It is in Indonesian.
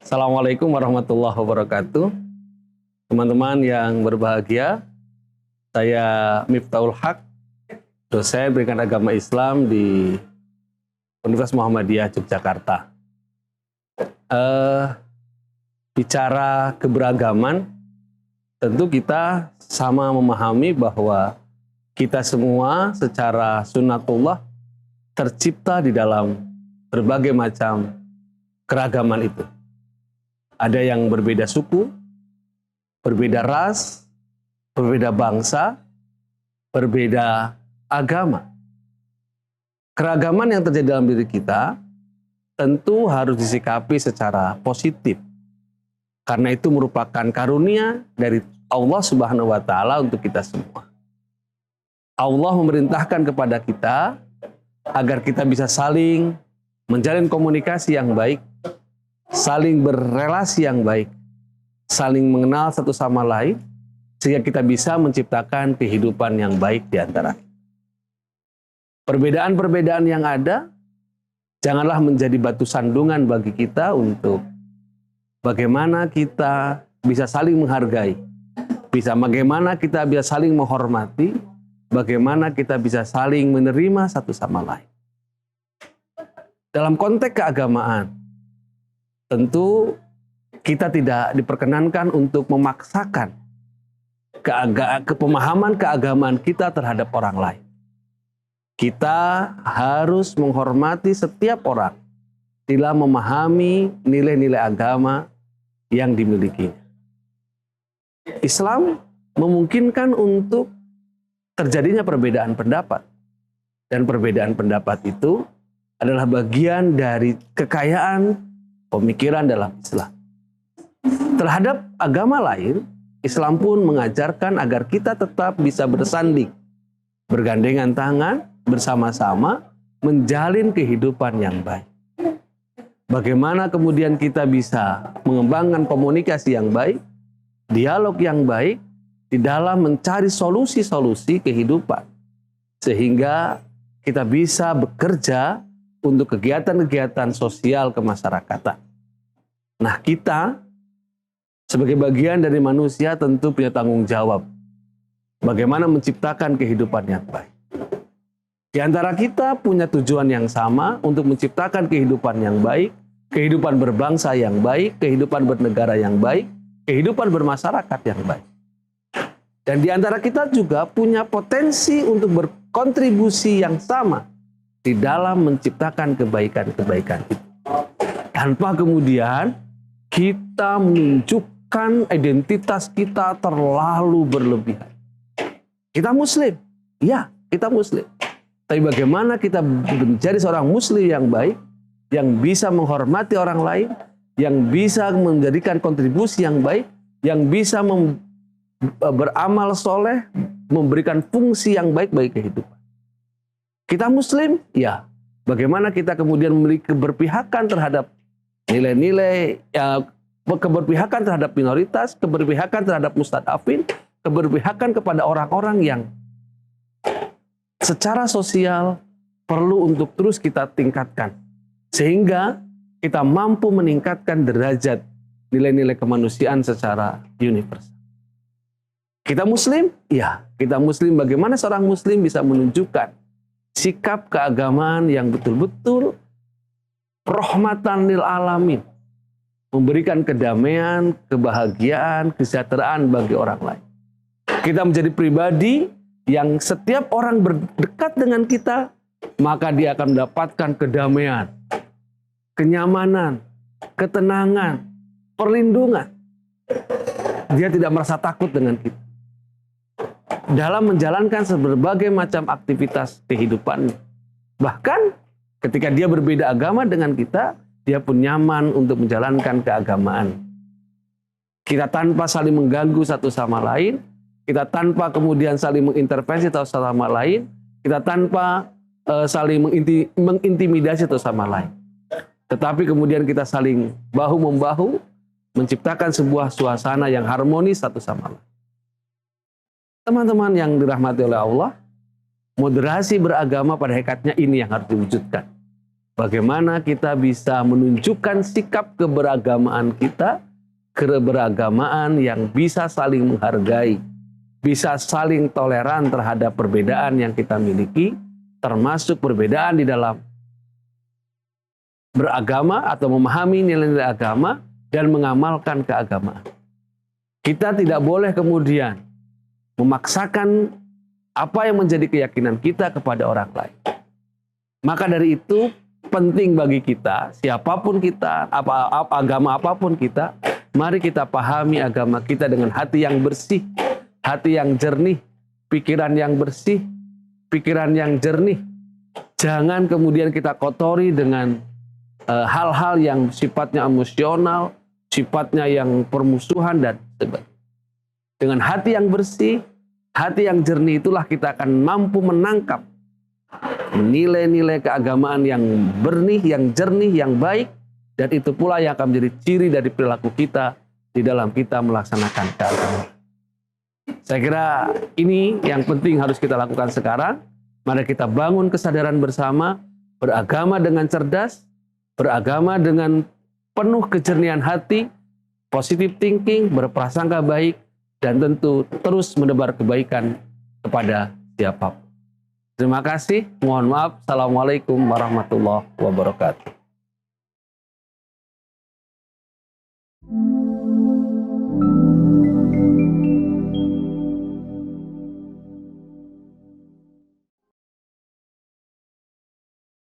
Assalamualaikum warahmatullahi wabarakatuh. Teman-teman yang berbahagia, saya Miftahul Haq, dosen pendidikan agama Islam di Universitas Muhammadiyah Yogyakarta. Bicara keberagaman, tentu kita sama memahami bahwa kita semua secara sunnatullah tercipta di dalam berbagai macam keragaman itu. Ada yang berbeda suku, berbeda ras, berbeda bangsa, berbeda agama. Keragaman yang terjadi dalam diri kita tentu harus disikapi secara positif. Karena itu merupakan karunia dari Allah Subhanahu wa Ta'ala untuk kita semua. Allah memerintahkan kepada kita agar kita bisa saling menjalin komunikasi yang baik, saling berrelasi yang baik, saling mengenal satu sama lain, sehingga kita bisa menciptakan kehidupan yang baik di antara kita. Perbedaan-perbedaan yang ada, janganlah menjadi batu sandungan bagi kita untuk bagaimana kita bisa saling menghargai, bagaimana kita bisa saling menghormati, bagaimana kita bisa saling menerima satu sama lain. Dalam konteks keagamaan, tentu kita tidak diperkenankan untuk memaksakan pemahaman keagamaan kita terhadap orang lain. Kita harus menghormati setiap orang bila memahami nilai-nilai agama yang dimilikinya. Islam memungkinkan untuk terjadinya perbedaan pendapat. Dan perbedaan pendapat itu adalah bagian dari kekayaan pemikiran dalam Islam. Terhadap agama lain, Islam pun mengajarkan agar kita tetap bisa bersanding, bergandengan tangan, bersama-sama, menjalin kehidupan yang baik. Bagaimana kemudian kita bisa mengembangkan komunikasi yang baik, dialog yang baik, di dalam mencari solusi-solusi kehidupan. Sehingga kita bisa bekerja untuk kegiatan-kegiatan sosial kemasyarakatan. Nah, kita sebagai bagian dari manusia tentu punya tanggung jawab bagaimana menciptakan kehidupan yang baik. Di antara kita punya tujuan yang sama untuk menciptakan kehidupan yang baik, kehidupan berbangsa yang baik, kehidupan bernegara yang baik, kehidupan bermasyarakat yang baik. Dan di antara kita juga punya potensi untuk berkontribusi yang sama di dalam menciptakan kebaikan-kebaikan itu. Tanpa kemudian kita menunjukkan identitas kita terlalu berlebihan. Kita Muslim, ya kita Muslim. Tapi bagaimana kita menjadi seorang Muslim yang baik, yang bisa menghormati orang lain, yang bisa menjadikan kontribusi yang baik, yang bisa beramal soleh, memberikan fungsi yang baik bagi kehidupan. Kita Muslim, ya. Bagaimana kita kemudian memiliki keberpihakan terhadap nilai-nilai, keberpihakan terhadap minoritas, keberpihakan terhadap mustadafin, keberpihakan kepada orang-orang yang secara sosial perlu untuk terus kita tingkatkan. Sehingga kita mampu meningkatkan derajat nilai-nilai kemanusiaan secara universal. Kita Muslim, ya. Kita Muslim, bagaimana seorang Muslim bisa menunjukkan sikap keagamaan yang betul-betul rahmatan lil alamin, memberikan kedamaian, kebahagiaan, kesejahteraan bagi orang lain. Kita menjadi pribadi yang setiap orang berdekat dengan kita, maka dia akan mendapatkan kedamaian, kenyamanan, ketenangan, perlindungan. Dia tidak merasa takut dengan kita dalam menjalankan berbagai macam aktivitas kehidupan. Bahkan ketika dia berbeda agama dengan kita, dia pun nyaman untuk menjalankan keagamaan. Kita tanpa saling mengganggu satu sama lain, kita tanpa kemudian saling mengintervensi satu sama lain, kita tanpa saling mengintimidasi satu sama lain. Tetapi kemudian kita saling bahu-membahu, menciptakan sebuah suasana yang harmonis satu sama lain. Teman-teman yang dirahmati oleh Allah, moderasi beragama pada hakikatnya ini yang harus diwujudkan. Bagaimana kita bisa menunjukkan sikap keberagamaan kita, keberagamaan yang bisa saling menghargai, bisa saling toleran terhadap perbedaan yang kita miliki, termasuk perbedaan di dalam beragama atau memahami nilai-nilai agama dan mengamalkan keagamaan. Kita tidak boleh kemudian memaksakan apa yang menjadi keyakinan kita kepada orang lain. Maka dari itu penting bagi kita, siapapun kita, agama apapun kita, mari kita pahami agama kita dengan hati yang bersih, hati yang jernih, pikiran yang bersih, pikiran yang jernih. Jangan kemudian kita kotori dengan hal-hal yang sifatnya emosional, sifatnya yang permusuhan dan sebagainya. Dengan hati yang bersih, hati yang jernih itulah kita akan mampu menangkap nilai-nilai keagamaan yang benih, yang jernih, yang baik, dan itu pula yang akan menjadi ciri dari perilaku kita di dalam kita melaksanakan keagamaan. Saya kira ini yang penting harus kita lakukan sekarang. Mari kita bangun kesadaran bersama, beragama dengan cerdas, beragama dengan penuh kejernihan hati, positive thinking, berprasangka baik, dan tentu terus menebar kebaikan kepada siapapun. Terima kasih. Mohon maaf. Assalamualaikum warahmatullahi wabarakatuh.